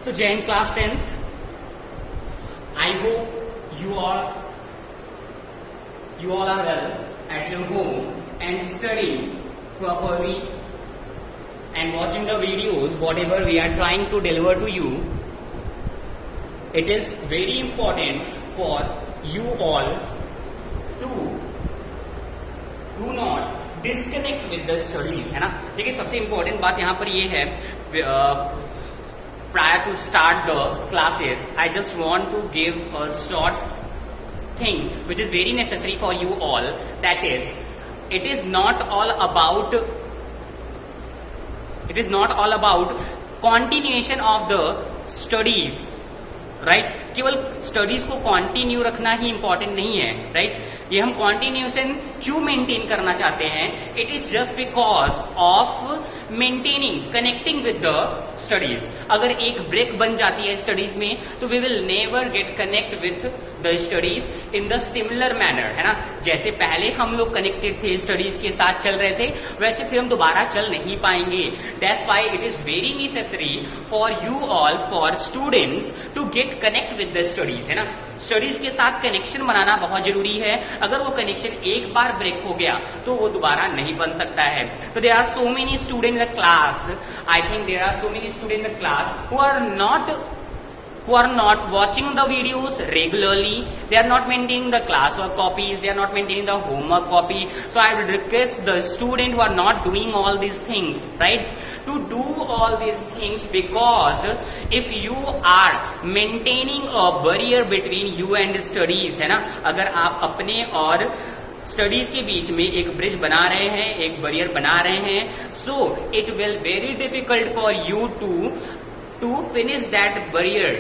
So Jain class 10th, I hope you all are well at your home and studying properly and watching the videos whatever we are trying to deliver to you. It is very important for you all to do not disconnect with the studies, है ना. देखिए सबसे important बात यहाँ पर ये है, prior to start the classes, I just want to give a short thing which is very necessary for you all. That is, it is not all about continuation of the studies, right. केवल studies को continue रखना ही important नहीं है, right. ये हम continuation क्यों maintain करना चाहते हैं? It is just because of maintaining connecting with the studies. अगर एक ब्रेक बन जाती है स्टडीज में तो we will never get connect with the studies in the similar manner, है ना. जैसे पहले हम लोग कनेक्टेड थे, स्टडीज के साथ चल रहे थे, वैसे फिर हम दोबारा चल नहीं पाएंगे. That's why it is very necessary for you all, for students to get connect with the studies, है ना. स्टडीज के साथ कनेक्शन बनाना बहुत जरूरी है. अगर वो कनेक्शन एक बार ब्रेक हो गया तो वो दोबारा नहीं बन सकता है. तो there are so many student in the class, I think there are so many student in the class who are not watching the videos regularly. They are not maintaining the classwork copies, they are not maintaining the homework copy. So I would request the student who are not doing all these things, right, to do all these things, because if you are maintaining a barrier between you and studies, है ना, अगर आप अपने और studies के बीच में एक bridge बना रहे हैं, एक बैरियर बना रहे हैं, so it will very difficult for you to finish that barrier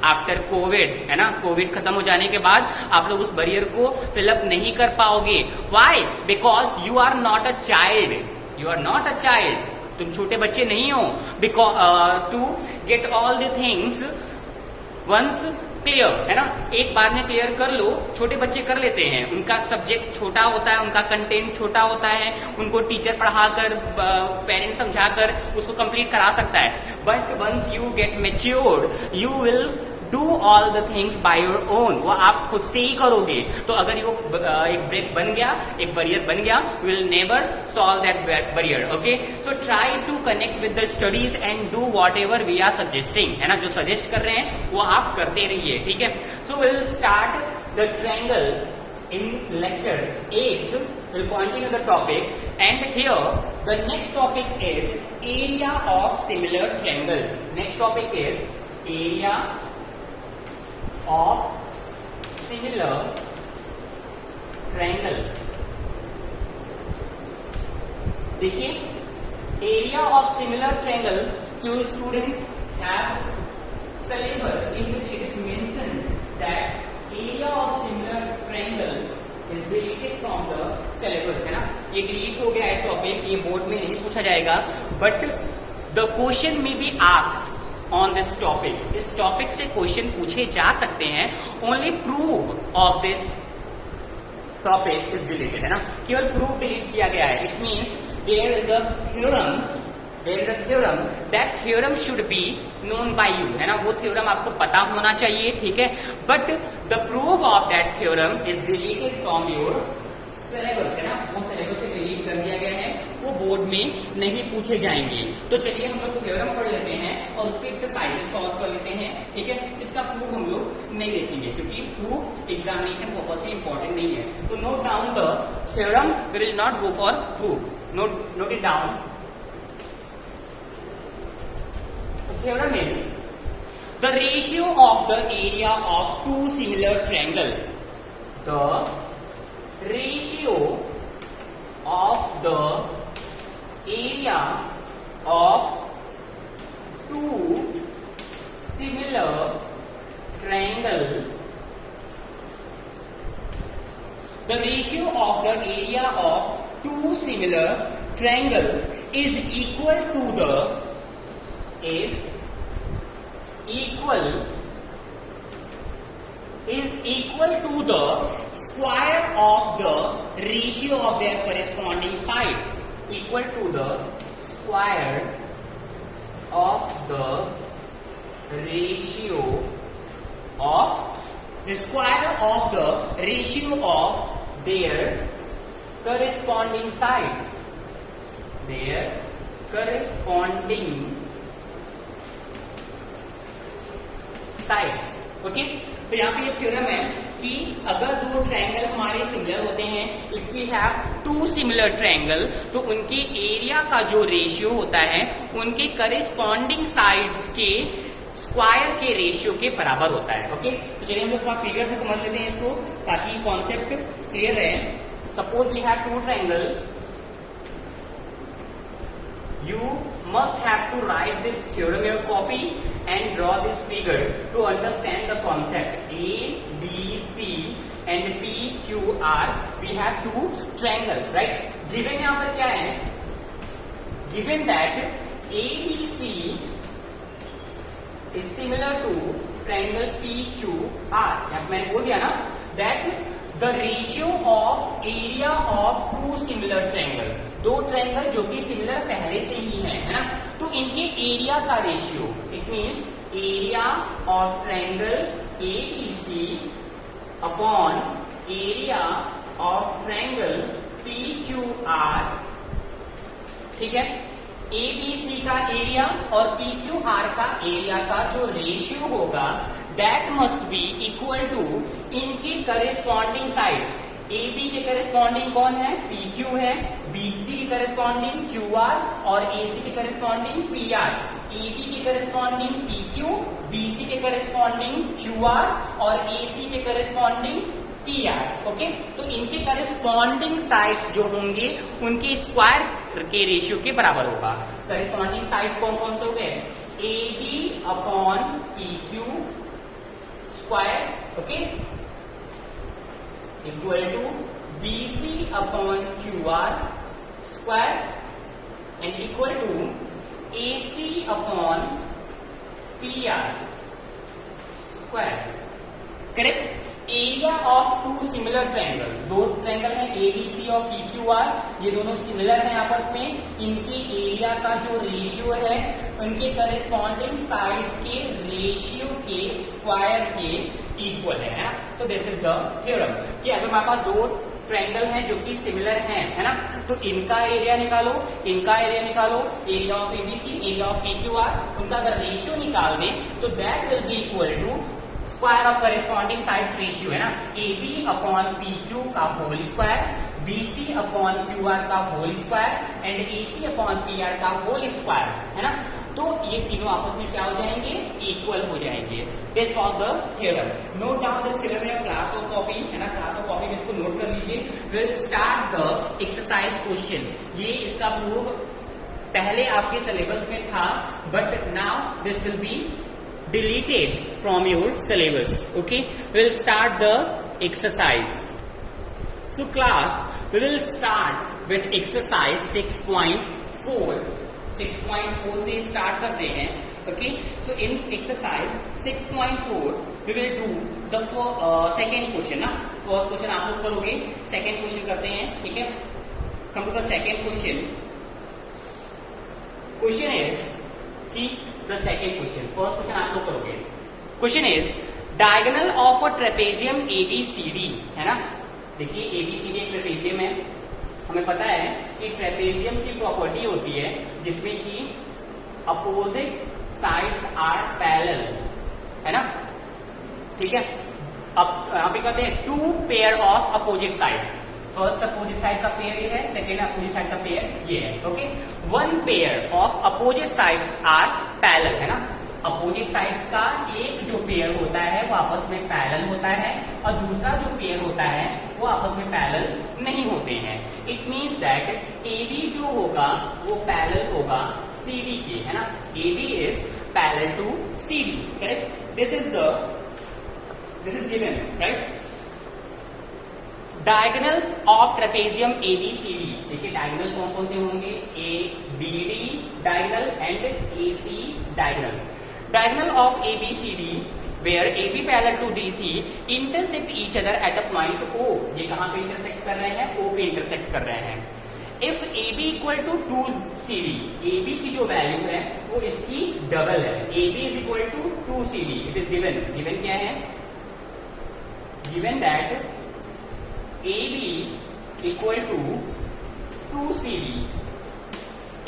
after Covid, है ना. कोविड खत्म हो जाने के बाद आप लोग उस बैरियर को फिलअप नहीं कर पाओगे. Why? Because you are not a child, you are not a child. तुम छोटे बच्चे नहीं हो. Because to get all the things once clear, है ना, एक बार में क्लियर कर लो. छोटे बच्चे कर लेते हैं, उनका सब्जेक्ट छोटा होता है, उनका कंटेंट छोटा होता है, उनको टीचर पढ़ाकर, पेरेंट्स समझाकर उसको कंप्लीट करा सकता है. But once you get matured you will do all the things by your own. वो आप खुद से ही करोगे. तो अगर ये एक ब्रेक बन गया, एक बैरियर बन गया, will never solve that barrier. Okay, so try to connect with the studies and do whatever we are suggesting, है ना. जो सजेस्ट कर रहे हैं वो आप करते रहिए, ठीक है. So will start the triangle in lecture 8. We'll continue the topic, and here the next topic is area of similar triangle. Next topic is area of similar triangle. देखिए, area of similar triangles, few students have syllabus in which it is mentioned that area of similar triangle is deleted from the syllabus, है ना. ये delete हो गया है topic, ये board में नहीं पूछा जाएगा, but the question may be asked on this topic. इस टॉपिक से क्वेश्चन पूछे जा सकते हैं. Only proof of this topic is deleted, है ना. केवल प्रूफ डिलीट किया गया है. It means there is a theorem, that theorem should be known by you, है ना. वो थ्योरम आपको पता होना चाहिए, ठीक है. But the proof of that theorem is deleted from your syllabus, है ना. वो सिलेबस से डिलीट कर दिया गया है, वो बोर्ड में नहीं पूछे जाएंगे. तो चलिए हम लोग थ्योरम पढ़ लेते हैं और उसके एक्सरसाइज सॉल्व कर लेते हैं, ठीक है. इसका प्रूफ हम लोग नहीं देखेंगे क्योंकि प्रूफ एग्जामिनेशन पर्पस से इंपॉर्टेंट नहीं है. तो note down the theorem, we will not go for proof. Note it down. Theorem is the ratio of the area of two similar triangle. The ratio of the area of two similar triangle. The ratio of the area of two similar triangles is equal to the square of the ratio of their corresponding side. Equal to the square of the ratio of the square of the ratio of their corresponding sides, their corresponding sides. Okay, तो यहाँ पे ये theorem है कि अगर दो triangle हमारे similar होते हैं, if we have two similar triangle, तो उनके एरिया का जो रेशियो होता है उनके करेस्पॉन्डिंग साइड्स के स्क्वायर के रेशियो के बराबर होता है. ओके, तो चलिए हम लोग थोड़ा फिगर से समझ लेते हैं इसको ताकि कॉन्सेप्ट क्लियर रहे. Suppose we have two triangle, you must have to write this theorem in your copy and draw this figure to understand the concept. A, B, C and P, Q, R. We have two triangle, right? Given यहाँ पर क्या है? Given that A, B, C is similar to triangle P, Q, R. यहाँ मैंने बोल दिया ना that the ratio of area of two similar triangle, दो ट्रायंगल जो कि सिमिलर पहले से ही है ना, तो इनके एरिया का ratio, it means area of triangle ABC upon area of triangle PQR. ठीक है, ABC का एरिया और PQR का एरिया का जो रेशियो होगा that must be equal to इनकी करेस्पॉन्डिंग साइड. AB के करेस्पॉन्डिंग कौन है? PQ है. BC के करेस्पॉन्डिंग QR और AC के करेस्पॉन्डिंग PR. AB के करेस्पॉन्डिंग PQ, BC के करेस्पॉन्डिंग QR और AC के करेस्पॉन्डिंग PR. ओके, तो इनके करेस्पॉन्डिंग साइड्स जो होंगे उनके स्क्वायर के रेशियो के बराबर होगा. करेस्पॉन्डिंग साइड्स कौन कौन से हो गए? AB upon PQ square, okay, equal to BC upon QR square and equal to AC upon PR square. Correct. Area of two similar triangle, दो ट्रायंगल है ABC और PQR, ये दोनों सिमिलर हैं आपस में. इनके एरिया का जो रेशियो है उनके करेस्पॉन्डिंग साइड्स के रेशियो के स्क्वायर के इक्वल है ना. तो दिस इज द थ्योरम कि अगर हमारे पास दो ट्रायंगल हैं जो कि सिमिलर हैं, है ना, तो इनका एरिया निकालो, इनका एरिया निकालो, area of ABC, area of PQR, उनका अगर रेशियो निकाल दें तो that will be equal to square of corresponding sides ratio, है ना, AB अपॉन PQ का whole square, BC upon QR का whole square and AC upon PR का होल स्क्वायर, है ना. तो ये तीनों आपस में क्या हो जाएंगे? इक्वल हो जाएंगे. This was the theorem. Note down this theorem in class of copy, है ना, क्लास ऑफ कॉपी में इसको नोट कर लीजिए. Will start the exercise question. ये इसका प्रूफ पहले आपके सिलेबस में था, but now this will B deleted from your syllabus. Okay, we'll start the exercise. So class, we will start with exercise 6.4. 6.4 से start करते हैं. Okay, so in exercise 6.4 we will do the second question. ना, first question आप लोग करोगे, second question करते हैं. ठीक है, come to the second question. Question is, see the second question. First question आप लोग करोगे. Question is diagonal of a trapezium ABCD, है ना. देखिए ABCD एक ट्रेपेजियम है. हमें पता है कि ट्रेपेजियम की प्रॉपर्टी होती है जिसमें कि अपोजिट साइड्स आर पैरेलल, है ना. ठीक है, अब यहाँ पे कहते हैं two pair of opposite side. First opposite side का पेयर ये है, सेकेंड अपोजिट साइड का पेयर ये है. Okay, one pair of opposite sides are parallel, है ना. अपोजिट साइड्स का एक जो पेयर होता है वो आपस में पैरेलल होता है और दूसरा जो पेयर होता है वो आपस में पैरेलल नहीं होते हैं. इट मींस दैट AB जो होगा वो पैरेलल होगा CD के, है ना. AB is parallel to CD. Correct. This is given, right. Diagonals of trapezium ABCD. देखिए डायगोनल कौन कौन से होंगे? ABD diagonal and AC diagonal. Diagonal of ABCD where AB parallel to DC intersect each other at a point O. ये कहाँ पे intersect कर रहे हैं? O पे इंटरसेक्ट कर रहे हैं. If AB equal to 2CD, AB की जो वैल्यू है वो इसकी डबल है। AB is equal to 2CD, it is given. Given क्या है? Given that AB equal to 2CD,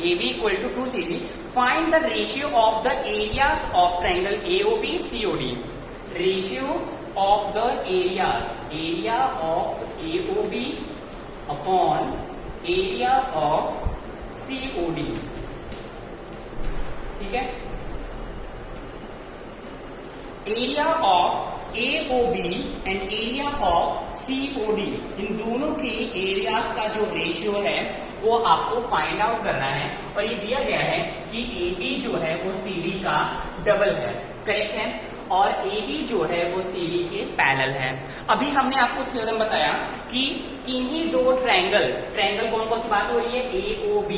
AB equal to 2CD, find the ratio of the areas of triangle AOB COD। Ratio of the areas, area of AOB upon area of COD, ठीक है। Area of AOB and area of COD, इन दोनों के areas का जो ratio है वो आपको फाइंड आउट करना है। और ये दिया गया है कि AB जो है वो CD का डबल है, करेक्ट है, और AB जो है वो CD के पैरेलल है। अभी हमने आपको थ्योरम बताया कि किन्हीं दो ट्रायंगल, ट्रायंगल कौन कौन सी बात हो रही है? AOB,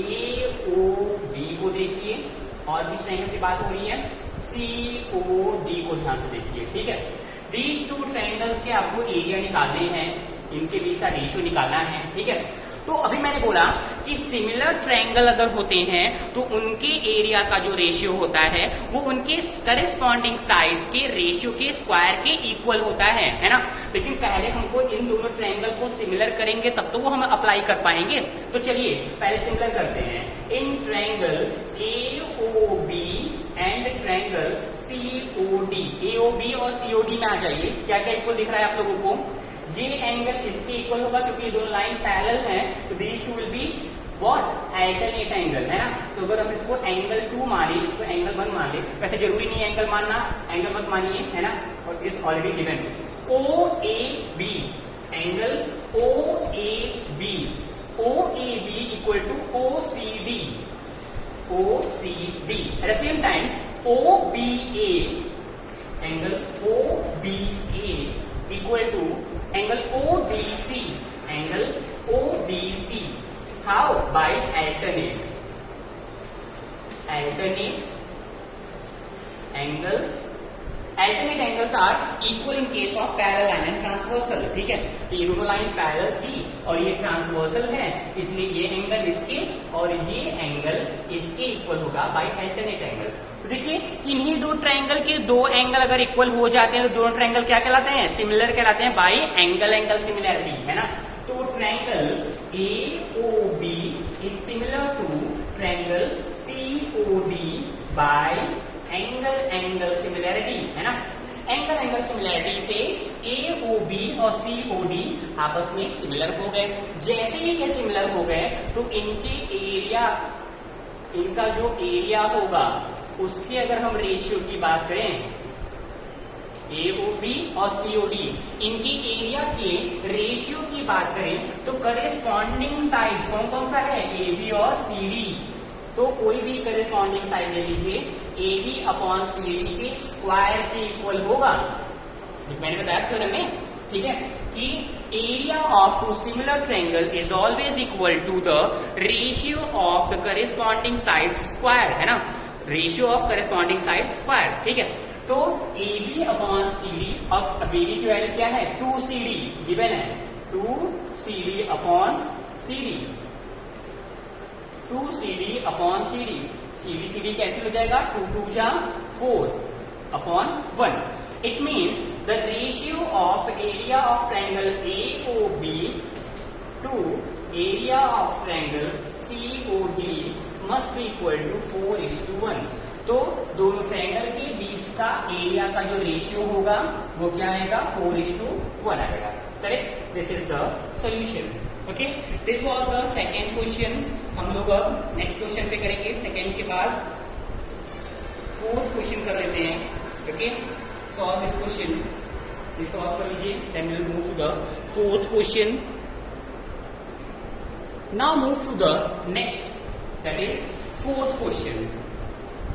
AOB को देखिए, और भी ट्रायंगल की बात हो रही है COD को ध्यान से देखिए, ठीक है। दीज टू ट्रायंगल्स के आपको एरिया निकालने हैं, इनके बीच का रेशियो निकालना है, ठीक है। तो अभी मैंने बोला कि सिमिलर ट्रायंगल अगर होते हैं तो उनके एरिया का जो रेशियो होता है वो उनके करेस्पॉन्डिंग साइड्स के रेशियो के स्क्वायर के इक्वल होता है ना। लेकिन पहले हमको इन दोनों ट्रायंगल को सिमिलर करेंगे तब तो वो हम अप्लाई कर पाएंगे। तो चलिए पहले सिमिलर करते हैं। In triangle AOB and triangle COD, AOB और COD में आ जाइए, क्या क्या इक्वल दिख रहा है आप लोगों को? ये एंगल इसके इक्वल होगा क्योंकि ये दोनों लाइन पैरेलल हैं, तो these two will be what? Alternate angle, है ना। तो अगर हम इसको एंगल 2 माने, इसको एंगल 1 मान ले, वैसे जरूरी नहीं है एंगल मानना, एंगल मत मानिए, है ना। और is already given OAB, angle OAB, OAB equal to OCD, OCD। At the same time OBA, angle OBA equal to angle ODC, angle ODC। How? By alternate angles are equal in case of parallel line and transversal, ठीक है। तो ये दोनों line parallel थी और ये transversal है, इसलिए ये एंगल इसके और ये एंगल इसके इक्वल होगा बाय अल्टरनेट एंगल। तो देखिए इन्हीं दो ट्रायंगल के दो एंगल अगर इक्वल हो जाते हैं तो दोनों ट्रायंगल क्या कहलाते हैं? सिमिलर कहलाते हैं बाय एंगल सिमिलैरिटी, है ना। तो triangle AOB is similar to triangle COD by angle similarity, है ना। एंगल सिमिलैरिटी से AOB और COD आपस में सिमिलर हो गए। जैसे ही ये सिमिलर हो गए तो इनके एरिया, इनका जो एरिया होगा उसकी अगर हम रेशियो की बात करें, AOB और COD इनकी एरिया के रेशियो की बात करें तो करेस्पॉन्डिंग साइड्स कौन कौन सा है? AB और CD। तो कोई भी करेस्पॉन्डिंग साइड ले लीजिए, AB अपॉन CD के स्क्वायर के इक्वल होगा। मैंने बताया थ्योरम में, ठीक है, कि area of two similar triangle is always equal to the ratio of the corresponding sides square, है ना। Ratio of corresponding sides square, ठीक है। तो AB अपॉन CD, अब AB की वैल्यू क्या है? 2CD गिवन है, 2CD upon CD, 2CD upon CD, CD cancel हो जाएगा, 2 2 जा 4 upon 1। It means the ratio of area of triangle AOB to area of triangle COD must be equal to 4:1। तो दोनों triangle के बीच का एरिया का जो रेशियो होगा वो क्या आएगा? 4:1 आएगा, correct. This is the solution. Okay, this was the second question. हम लोग अब नेक्स्ट क्वेश्चन पे करेंगे। सेकेंड के बाद फोर्थ क्वेश्चन कर लेते हैं। ओके, सॉल्व दिस क्वेश्चन, ये सॉल्व कर लीजिए, then we will move to the fourth question. Now move to the next, that is fourth question.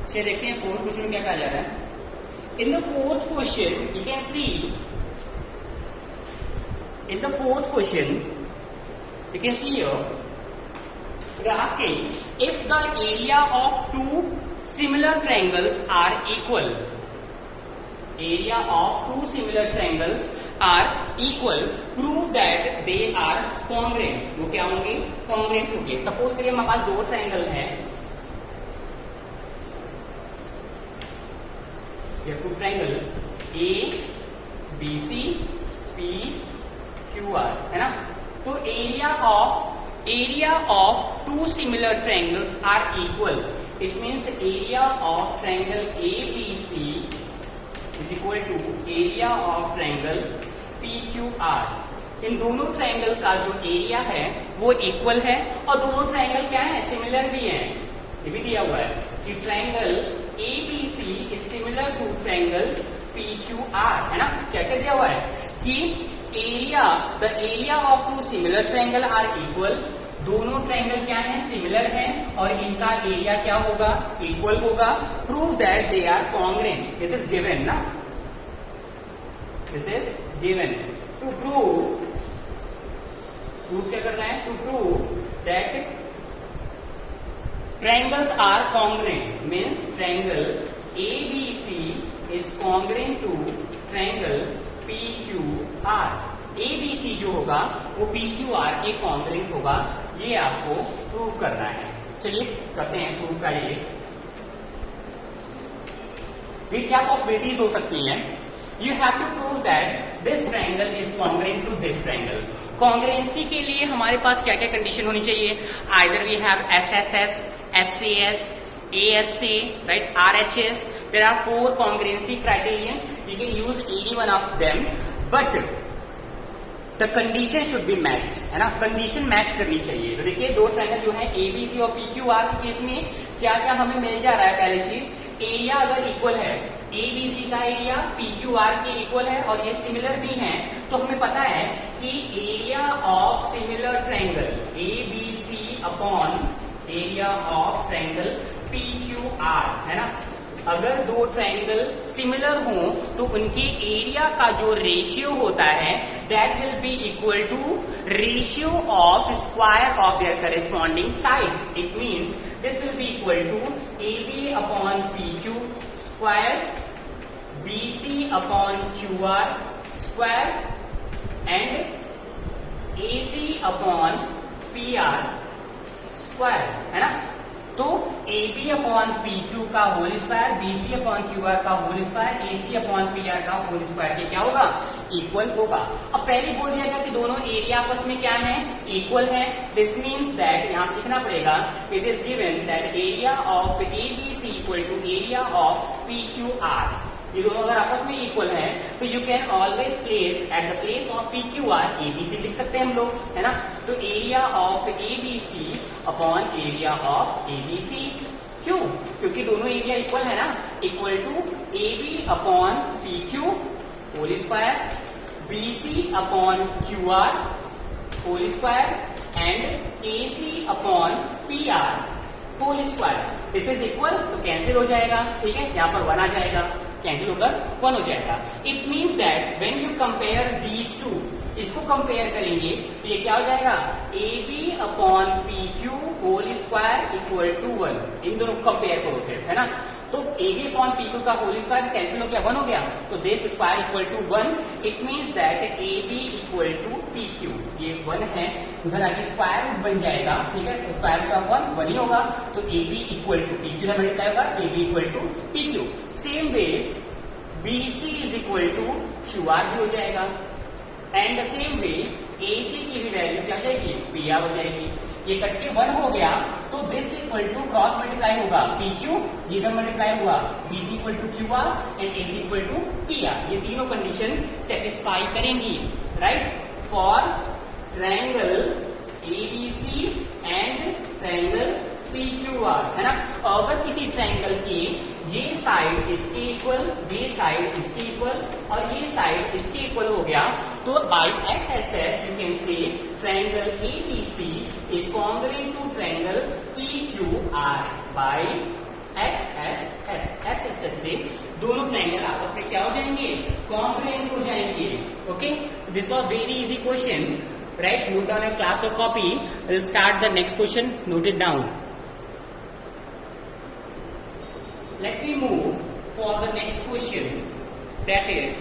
चलिए देखते हैं फोर्थ क्वेश्चन में क्या कहा जा रहा है। In the fourth question you can see, in the fourth question you can see here it is asking if the area of two similar triangles are equal, area of two similar triangles are equal, prove that they are congruent। वो क्या होंगे? congruent होंगे। Suppose करिए हमारे पास दो triangle है, you have two triangle A B C P Q R, है ना? तो area of two similar triangles are equal. It means the area of triangle ABC is equal to area of triangle PQR. इन दोनों triangle का जो area है वो equal है और दोनों ट्रायंगल क्या है, सिमिलर भी है. ये भी दिया हुआ है कि triangle ABC is similar to triangle PQR, है ना? क्या क्या दिया हुआ है कि the area of two similar triangle are equal. दोनों ट्रायंगल क्या है, सिमिलर हैं और इनका एरिया क्या होगा, इक्वल होगा. Prove that they are congruent. This is given ना, this is given. To prove क्या करना है, to prove that triangles are congruent means triangle ABC is congruent to triangle PQR. ABC जो होगा वो PQR के congruent होगा. ये आपको प्रूव करना है. चलिए करते हैं प्रूव का. ये क्या पॉसिबिलिटीज हो सकती हैं. You have to prove that this triangle is congruent to this triangle. Congruency के लिए हमारे पास क्या क्या कंडीशन होनी चाहिए. Either we have SSS, SAS, ASA, right, RHS. There are 4 congruency criterion. You can use any one of them, but the condition should be matched, है ना? कंडीशन मैच करनी चाहिए. तो देखिए दो ट्रायंगल जो है ABC और PQR के केस में क्या क्या हमें मिल जा रहा है. पहले चीज, एरिया अगर इक्वल है, ABC का एरिया PQR के इक्वल है और ये सिमिलर भी हैं, तो हमें पता है कि area of similar triangle ABC upon area of triangle PQR, है ना? अगर दो ट्रायंगल सिमिलर हो तो उनके एरिया का जो रेशियो होता है that will be equal to ratio of square of their corresponding sides. It means this will be equal to AB upon PQ square, BC upon QR square and AC upon PR square, है ना? तो AB upon PQ का whole square, BC upon QR का whole square, AC upon PR का whole square के क्या होगा, equal होगा. अब पहले बोल दिया था कि दोनों एरिया आपस में क्या है, इक्वल है. दिस मीन्स दैट यहां लिखना पड़ेगा, it is given that area of ABC equal to area of PQR. ये दोनों अगर आपस में इक्वल है तो you can always place at the place of PQR ABC लिख सकते हैं हम लोग, है ना? तो area of ABC upon area of ABC. क्यों? क्योंकि दोनों एरिया इक्वल है ना. Equal to AB upon PQ whole square, BC upon QR whole square and AC upon PR whole square. This is equal. तो कैंसिल हो जाएगा, ठीक है? यहाँ पर 1 आ जाएगा, कैंसिल होकर 1 हो जाएगा. It means that when you compare these two, इसको कंपेयर करेंगे तो ये क्या हो जाएगा, AB upon PQ whole square equal to 1. इन दोनों को कंपेयर करो सिर्फ, है ना? तो AB अपॉन PQ का होल स्क्वायर कैंसिल हो गया, 1 हो गया. तो this square equal to 1. It means that AB equal to PQ. ये 1 है, उधर आगे स्क्वायर रूट बन जाएगा, ठीक है? तो स्क्वायर रूट ऑफ 1 ही होगा. तो AB इक्वल टू PQ से मल्टीप्लाई होगा, AB equal to PQ. Same ways BC is equal to QR भी हो जाएगा एंड सेम वे AC की भी वैल्यू क्या हो जाएगी, PR हो जाएगी. ये कट के 1 हो गया तो this equal to cross multiply होगा PQ, इधर मल्टीप्लाई हुआ BC equal to QR and AC equal to PR. ये तीनों कंडीशन सेटिस्फाई करेंगी, right? For triangle ABC and triangle PQR, है ना? अगर किसी ट्रायंगल की ये साइड इसके इक्वल, ये साइड इसके इक्वल और ये साइड इसके इक्वल हो गया तो by SSS you can say triangle ABC is congruent to triangle PQR by SSS से दोनों ट्रायंगल आपस में क्या हो जाएंगे, कॉन्ग्रुएंट हो जाएंगे. Okay, so this was very easy question, right? Note down your class or copy. We'll start the next question. Note it down. Let me move for the next question. That is,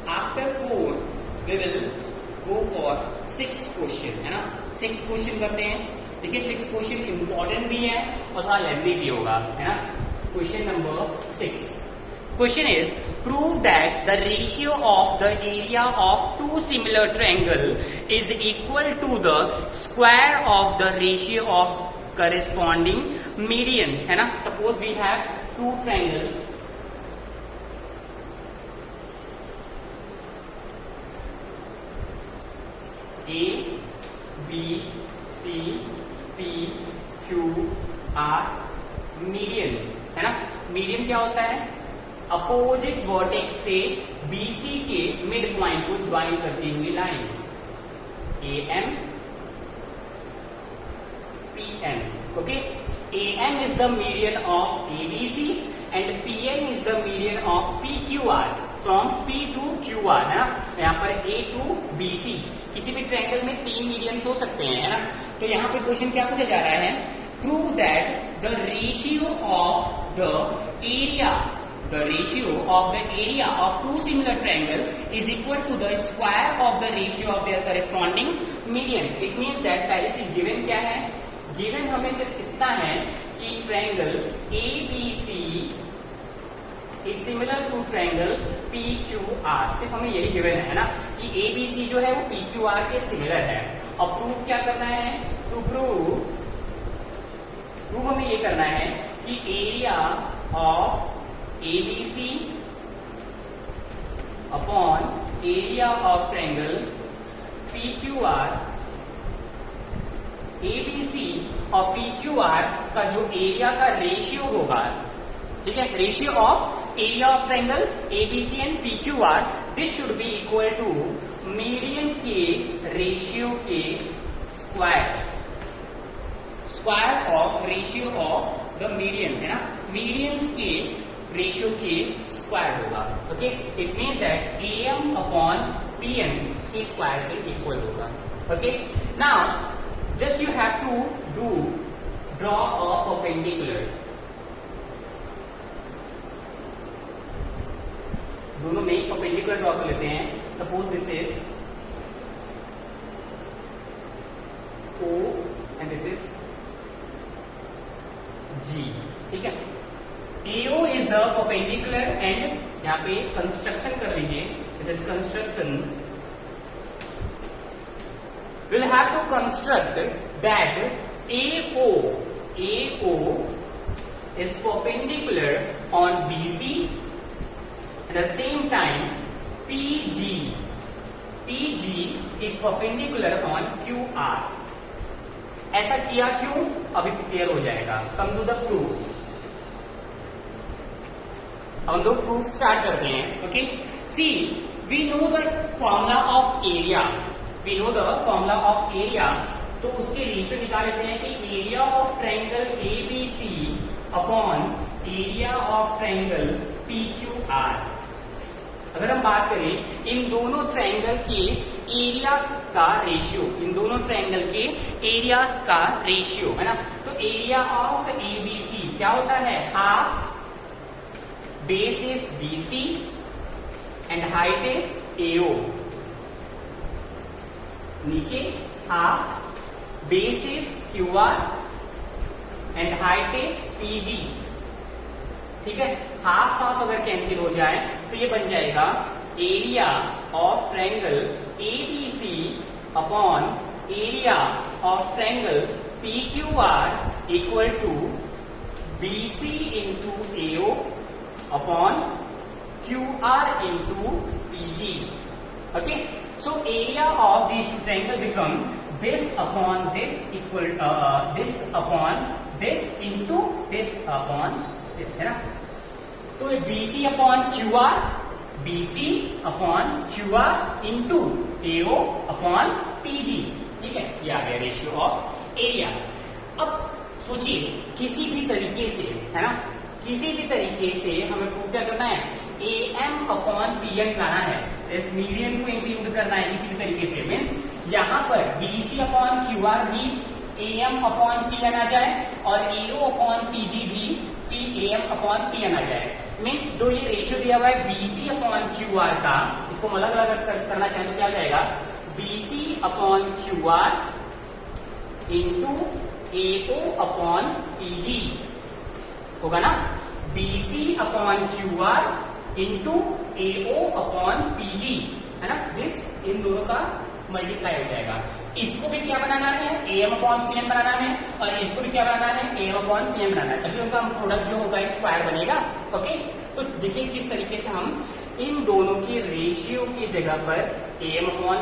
after 4, we will go for 6th question, है ना? 6th question करते हैं. देखिए 6th question important भी है और थोड़ा lengthy भी होगा, है ना? Question number 6. Question is, prove that the ratio of the area of two similar triangle is equal to the square of the ratio of corresponding medians, है ना. Suppose we have two triangle, A, B, C, P, Q, R, median, है ना. Median क्या होता है? Opposite vertex से BC के mid point को ज्वाइन करती हुई line, AM, PM. Okay, AM is the median of ABC and PM is the median of PQR from P to QR, है ना. यहाँ पर A to BC, किसी भी ट्रायंगल में 3 मीडियंस हो सकते हैं, है ना. तो यहाँ पे क्वेश्चन क्या पूछा जा रहा है? Prove that the ratio of the area of two similar triangle is equal to the square of the ratio of their corresponding median. It means that पहली चीज गिवन क्या है? गिवन हमें सिर्फ इतना है कि triangle ABC is similar to triangle PQR. सिर्फ हमें यही गिवन है ना कि ABC जो है वो PQR के सिमिलर है. अब प्रूफ क्या करना है? टू प्रूव हमें ये करना है कि area of ABC upon area of triangle PQR, ABC और PQR का जो एरिया का रेशियो होगा, ठीक है, ratio of area of triangle ABC and PQR, this should be equal to median के रेशियो के square of ratio of the median, है ना. मीडियंस के रेशियो के स्क्वायर होगा. Okay, it means that AM upon PN के square के equal होगा. Okay, now just you have to draw a perpendicular. दोनों में एक परपेंडिकुलर ड्रॉ कर लेते हैं. Suppose this is O and this is G. ठीक है, AO is the perpendicular and यहाँ पे कंस्ट्रक्शन कर लीजिए. This is construction. Will have to construct that AO is perpendicular on BC at the same time PG is perpendicular on QR. ऐसा किया क्यों? अभी क्लियर हो जाएगा. Come to the proof. हम लोग प्रूफ स्टार्ट करते हैं. Okay, see we know the formula of area. तो उसके रेशियो निकाल लेते हैं कि area of triangle ABC upon area of triangle PQR. अगर हम बात करें इन दोनों ट्रायंगल के एरिया का रेशियो, इन दोनों ट्रायंगल के एरियाज का रेशियो, है ना. तो एरिया ऑफ ABC क्या होता है? Half base is BC and height is AO. नीचे half base is QR and height is PG. ठीक है, हाफ अगर कैंसिल हो जाए तो ये बन जाएगा area of triangle ABC upon area of triangle PQR equal to BC into AO upon QR into PG. Okay, so area of this triangle become this upon this equal this upon this into this upon this, है ना. तो BC upon QR, BC upon QR into AO upon PG. ठीक है, ये आ गया ratio of area. अब सोचिए किसी भी तरीके से, है ना, किसी भी तरीके से हमें प्रूफ क्या करना है? AM अपॉन PN लाना है. इस मीडियन को इंक्लूड करना है किसी भी तरीके से. मीन्स यहाँ पर BC अपॉन QR भी AM अपॉन PN आ जाए और AO अपॉन PG भी AM अपॉन PN आ जाए. मीन्स जो ये रेशियो दिया हुआ है BC अपॉन QR का, इसको हम अलग अलग करना चाहें तो क्या हो जाएगा? BC upon QR into AO upon PG होगा ना. BC upon QR into AO upon PG, है ना, दिस इन दोनों का मल्टीप्लाई हो जाएगा। इसको भी क्या बनाना है, AM अपॉन PM बनाना है, और इसको भी क्या बनाना है, AM अपॉन PM बनाना है, तभी उनका प्रोडक्ट जो होगा स्क्वायर बनेगा। ओके, तो देखिए किस तरीके से हम इन दोनों की रेशियो की जगह पर AM अपॉन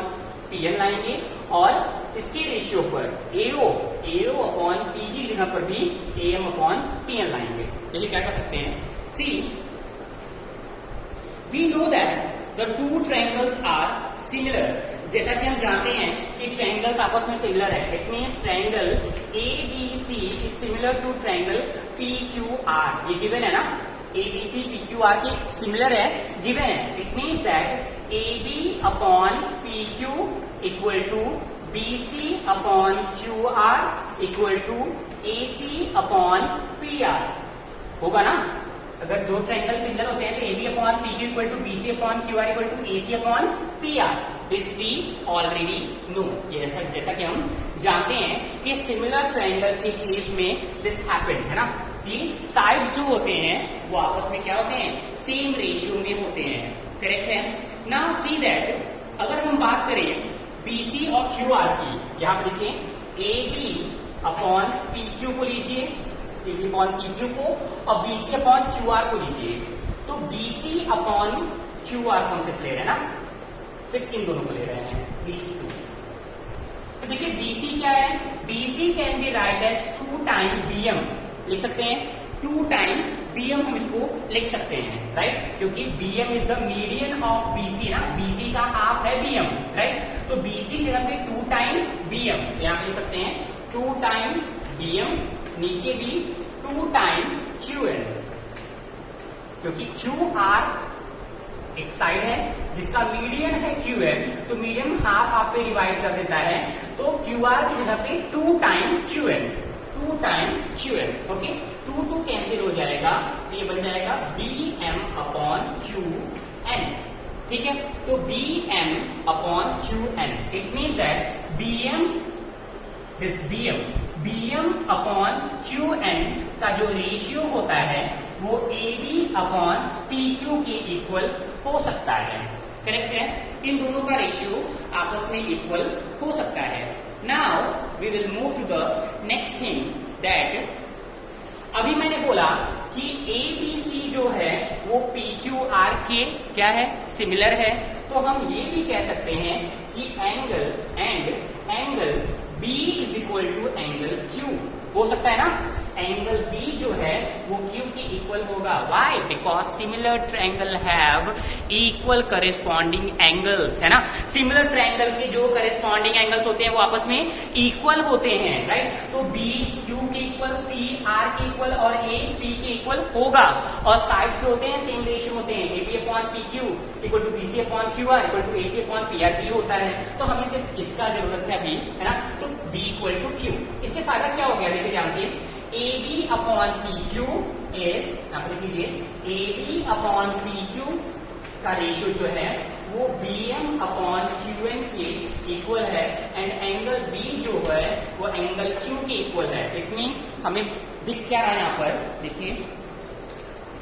PM लाएंगे, और इसकी रेशियो पर AO अपॉन PG की जगह पर भी AM अपॉन PM लाएंगे। देखिए क्या कर सकते हैं, see we know that the two triangles are similar. जैसा कि हम जानते हैं कि ट्रायंगल्स आपस में सिमिलर है, it means triangle ABC is similar to triangle PQR। ये गिवन है ना, ABC PQR के सिमिलर है, गिवन है। It means that AB upon PQ equal to BC upon QR equal to AC upon PR होगा ना। अगर दो ट्रायंगल सिमिलर होते हैं तो AB upon PQ equal to BC upon QR equal to AC upon PR, this we already know. ये जैसा कि हम जानते हैं कि सिमिलर ट्रायंगल के केस में दिस हैपेंड, है ना, कि साइड्स जो होते हैं वो आपस में क्या होते हैं, सेम रेशियो में होते हैं, करेक्ट है। नाउ सी दैट अगर हम बात करें BC और QR की, यहां पर देखिए AB अपॉन PQ को लीजिए, AB अपॉन PQ को, और BC अपॉन QR को लीजिए। तो BC अपॉन QR हम सिर्फ ले रहे हैं ना, सिर्फ इन दोनों को ले रहे हैं, these two। तो देखिए BC क्या है, BC can be write as 2 time BM, लिख सकते हैं 2 टाइम BM, हम इसको लिख सकते हैं, राइट, क्योंकि BM is the median of BC ना, BC का हाफ है BM, राइट। तो BC की जगह पे 2 टाइम BM, यहां पे लिख सकते हैं 2 टाइम BM, नीचे भी 2 टाइम QN, क्योंकि QR एक साइड है जिसका मीडियन है QN, तो मीडियन हाफ हाफ पे डिवाइड कर देता है, तो QR की जगह पे 2 time QN, 2 time QN, okay. 2 cancel हो जाएगा, तो ये बन जाएगा BM अपॉन QN, ठीक है। तो BM upon QN, it means that BM upon QN का जो रेशियो होता है वो AB अपॉन PQ के इक्वल हो सकता है, करेक्ट है। इन दोनों का रेशियो आपस में इक्वल हो सकता है। Now we will move to the next thing that, अभी मैंने बोला कि ABC जो है वो PQR के क्या है, सिमिलर है, तो हम ये भी कह सकते हैं कि angle B is equal to angle Q हो सकता है ना। एंगल B जो है वो Q के इक्वल होगा, Y, because similar triangle have equal corresponding angles, है ना। सिमिलर ट्रायंगल के जो करेस्पॉन्डिंग एंगल्स होते हैं वो आपस में इक्वल होते हैं, राइट। तो B Q के इक्वल, C R के इक्वल और A P के इक्वल होगा, और साइड्स जो होते हैं सेम रेशियो होते हैं, AB upon PQ equal to BC upon QR equal to AC upon PR भी होता है। तो हमें सिर्फ इसका जरूरत है अभी, है ना, तो B इक्वल टू Q। इससे फायदा क्या हो गया, देखिए ध्यान से, AB अपॉन PQ इज, यहां पर लिख लीजिए, AB अपॉन PQ का रेशियो जो है वो BM अपॉन QN के इक्वल है, एंड एंगल B जो है वो एंगल Q के इक्वल है। इट मीन्स हमें दिख क्या रहा है यहाँ पर, देखिए,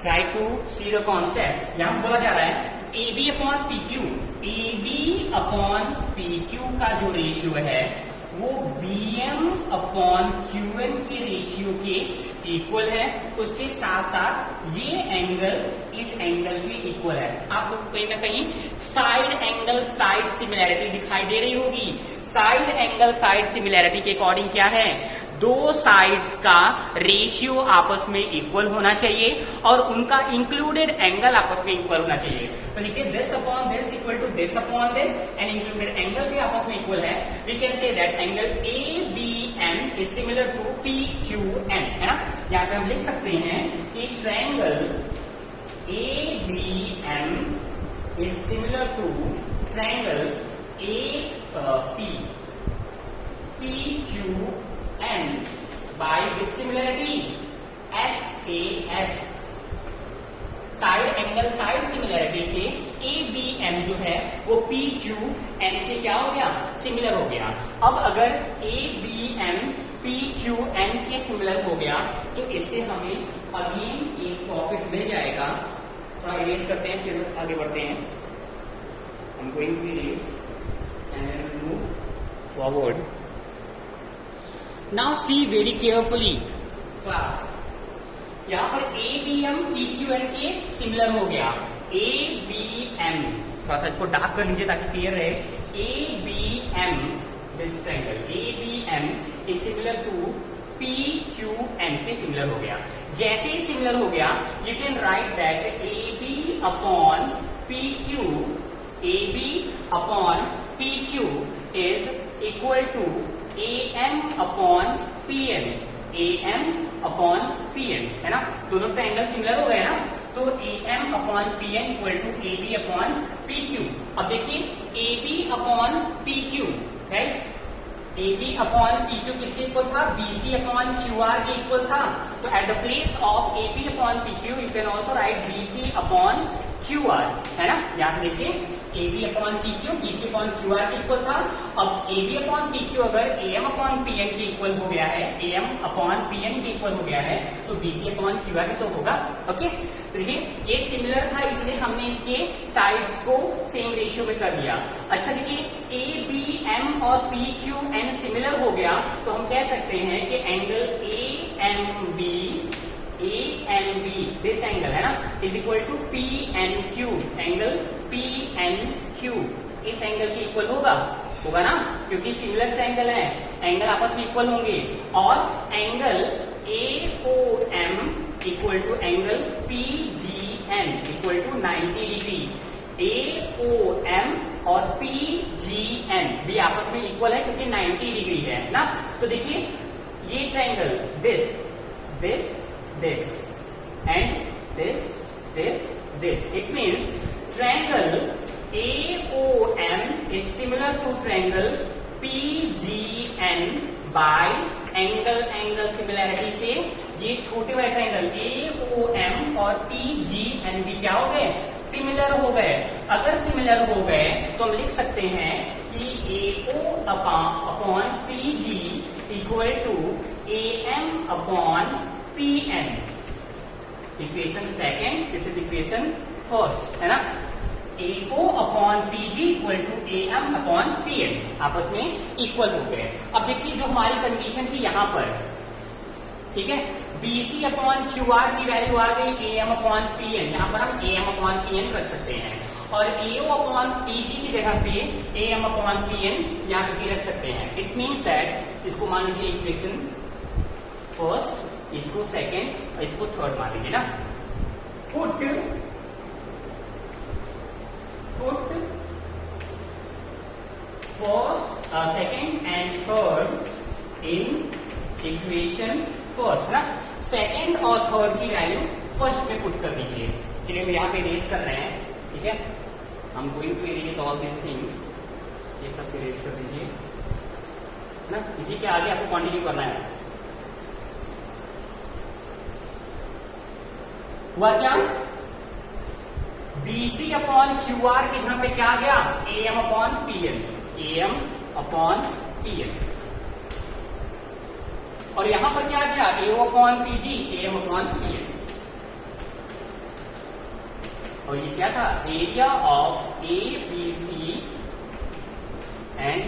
try to see the concept. यहां बोला जा रहा है AB अपॉन PQ का जो रेशियो है वो BM अपॉन QN के रेशियो के इक्वल है। उसके साथ साथ ये एंगल इस एंगल के इक्वल है। आपको कहीं ना कहीं साइड एंगल साइड सिमिलैरिटी दिखाई दे रही होगी। साइड एंगल साइड सिमिलैरिटी के अकॉर्डिंग क्या है, दो साइड्स का रेशियो आपस में इक्वल होना चाहिए और उनका इंक्लूडेड एंगल आपस में इक्वल होना चाहिए। तो देखिए, this upon this equal to this upon this, and included angle भी आपस में इक्वल है। We can say that angle ABM is similar to PQN, है ना। यहाँ पे हम लिख सकते हैं कि triangle ABM is similar to triangle PQN by dissimilarity SAS। Side angle side similarity से ABM जो है वो PQN के क्या हो गया, सिमिलर हो गया। अब अगर ABM PQN के सिमिलर हो गया तो इससे हमें अगेन एक प्रॉफिट मिल जाएगा, थोड़ा इरेज करते हैं फिर आगे बढ़ते हैं। I'm going to erase and then move forward. Now see very carefully class. यहाँ पर ABM PQN के सिमिलर हो गया। ABM थोड़ा सा इसको डार्क कर लीजिए ताकि क्लियर रहे। ABM this triangle ABM is similar to PQN पे सिमिलर हो गया। जैसे ही सिमिलर हो गया you can write that AB upon PQ AB upon PQ is equal to AM upon PN, AM upon PN, है ना, दोनों से एंगल सिमिलर हो गए ना, तो AM upon PN equal to AB upon PQ। अब देखिए AB upon PQ है, AB upon PQ किसके इक्वल था, BC upon QR के इक्वल था, तो eight the place of AB upon PQ you can also right BC upon QR, है ना। यहां से देखिए AB upon PQ BC upon QR के इक्वल था। अब AB अपॉन PQ अगर AM अपॉन PN के इक्वल हो गया है, AM अपॉन PN के इक्वल हो गया है, तो BC अपॉन QR के तो होगा। ओके, तो देखिए ये सिमिलर था इसलिए हमने इसके साइड्स को सेम रेशियो में कर दिया। अच्छा देखिए ABM और PQN सिमिलर हो गया तो हम कह सकते हैं कि एंगल AMB दिस एंगल है ना is equal to PNQ, angle PNQ इस एंगल के इक्वल होगा ना, क्योंकि सिमिलर ट्रायंगल है, एंगल आपस में इक्वल होंगे। और angle AOM equal to angle PGN equal to 90 degree. AOM और PGN भी आपस में इक्वल है क्योंकि 90 डिग्री है ना। तो देखिए ये triangle this and this it means triangle AOM is similar to triangle PGN by angle similarity से ये छोटे वाले ट्रायंगल AOM और PGN भी क्या हो गए, सिमिलर हो गए। अगर सिमिलर हो गए तो हम लिख सकते हैं कि AO upon PG equal to AM upon PN। Equation second, this is equation first, है ना। AO upon PG equal to AM upon PN आपस में इक्वल हो गए। अब देखिए जो हमारी कंडीशन थी यहाँ पर, ठीक है, BC अपॉन QR की वैल्यू आ गई AM अपॉन PN, यहाँ पर हम AM अपॉन PN कर सकते हैं, और AO अपॉन PG की जगह पे AM अपॉन PN यहाँ पे रख सकते हैं। इट मीन्स दैट इसको मान लीजिए इक्वेशन फर्स्ट, इसको सेकेंड और इसको थर्ड मान लीजिए ना। Put first second and third in equation first ना। सेकेंड और थर्ड की वैल्यू फर्स्ट में पुट कर दीजिए। चलिए हम यहाँ पे इरेज कर रहे हैं, ठीक है, हम going to erase all this things, ये सब इरेज कर दीजिए ना। इसी के आगे आपको कंटिन्यू करना है। हुआ क्या, BC अपॉन QR की जगह पे क्या आ गया, AM upon PN, AM upon PN, और यहां पर क्या आ गया, AO upon PG, AM upon PN। और ये क्या था, area of ABC and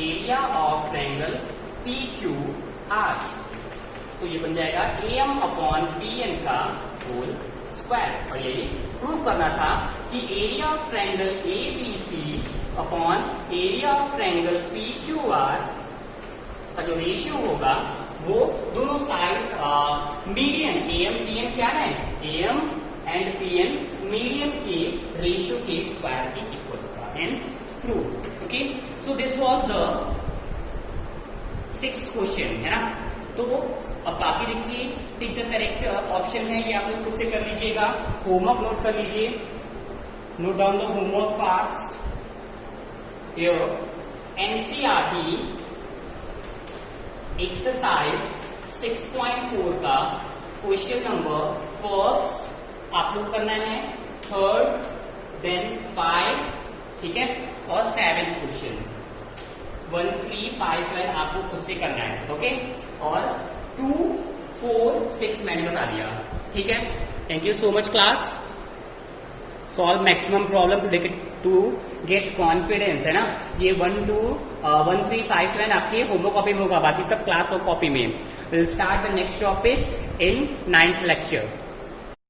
area of triangle PQR, तो ये बन जाएगा AM अपॉन PN का होल स्क्वायर। और यही प्रूफ करना था कि area of triangle ABC upon area of triangle PQR का जो रेशियो होगा वो दोनों साइड मीडियन AM PN क्या है, AM एंड PN मीडियन के रेशियो के स्क्वायर के इक्वल होगा, hence proof. Okay, so this was the 6th question, है ना। तो अब बाकी देखिए टिक द करेक्ट ऑप्शन है, ये आप लोग खुद से कर लीजिएगा। होमवर्क नोट कर लीजिए, note down the homework fast. Here NCERT exercise 6.4 का क्वेश्चन नंबर फर्स्ट आप लोग करना है, थर्ड, देन 5, ठीक है, और 7th क्वेश्चन 1, 3, 5, 7 आपको खुद से करना है। ओके, और 2, 4, 6 मैंने बता दिया, ठीक है। Thank you so much class. Solve maximum problem to get confidence, है ना। ये 1 to 1, 3, 5, 7 आपके होमवर्क कॉपी में होगा, बाकी सब क्लास वर्क कॉपी में। Will start the next topic in 9th lecture.